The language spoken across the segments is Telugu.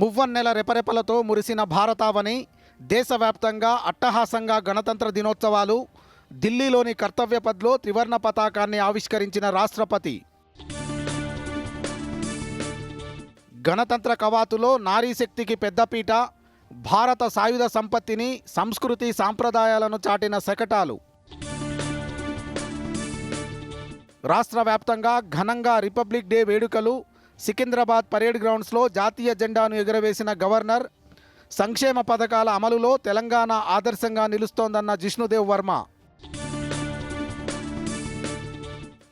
మువ్వన్నెల రెపరెపలతో మురిసిన భారతావని, దేశవ్యాప్తంగా అట్టహాసంగా గణతంత్ర దినోత్సవాలు. ఢిల్లీలోని కర్తవ్యపథ్లో త్రివర్ణ పతాకాన్ని ఆవిష్కరించిన రాష్ట్రపతి. గణతంత్ర కవాతులో నారీశక్తికి పెద్దపీట. భారత సాయుధ సంపత్తిని, సంస్కృతి సాంప్రదాయాలను చాటిన శకటాలు. రాష్ట్ర వ్యాప్తంగా ఘనంగా రిపబ్లిక్ డే వేడుకలు. సికింద్రాబాద్ పరేడ్ గ్రౌండ్స్లో జాతీయ జెండాను ఎగురవేసిన గవర్నర్. సంక్షేమ పథకాల అమలులో తెలంగాణ ఆదర్శంగా నిలుస్తోందన్న జిష్ణుదేవ్ వర్మ.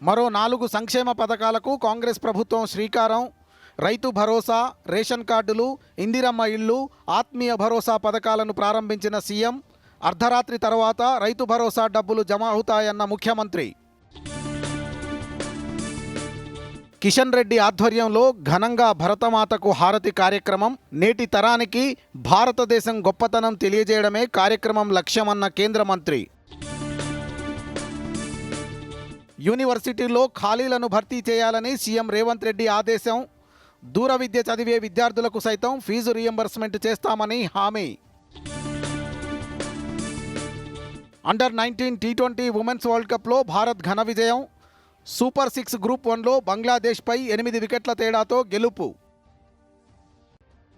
మరో 4 సంక్షేమ పథకాలకు కాంగ్రెస్ ప్రభుత్వం శ్రీకారం. రైతు భరోసా, రేషన్ కార్డులు, ఇందిరమ్మ ఇళ్ళు, ఆత్మీయ భరోసా పథకాలను ప్రారంభించిన సీఎం. అర్ధరాత్రి తర్వాత రైతు భరోసా డబ్బులు జమ అవుతాయన్న ముఖ్యమంత్రి. కిషన్ రెడ్డి ఆధ్వర్యంలో ఘనంగా భరతమాతకు హారతి కార్యక్రమం. నేటి తరానికి భారతదేశం గొప్పతనం తెలియజేయడమే కార్యక్రమం లక్ష్యమన్న కేంద్ర మంత్రి. యూనివర్సిటీల్లో ఖాళీలను భర్తీ చేయాలని సీఎం రేవంత్ రెడ్డి ఆదేశం. దూర విద్య చదివే విద్యార్థులకు సైతం ఫీజు రీయింబర్స్మెంట్ చేస్తామని హామీ. అండర్-19 టీ20 ఉమెన్స్ వరల్డ్ కప్లో భారత్ ఘన విజయం. సూపర్ 6 గ్రూప్ 1లో బంగ్లాదేశ్పై 8 వికెట్ల తేడాతో గెలుపు.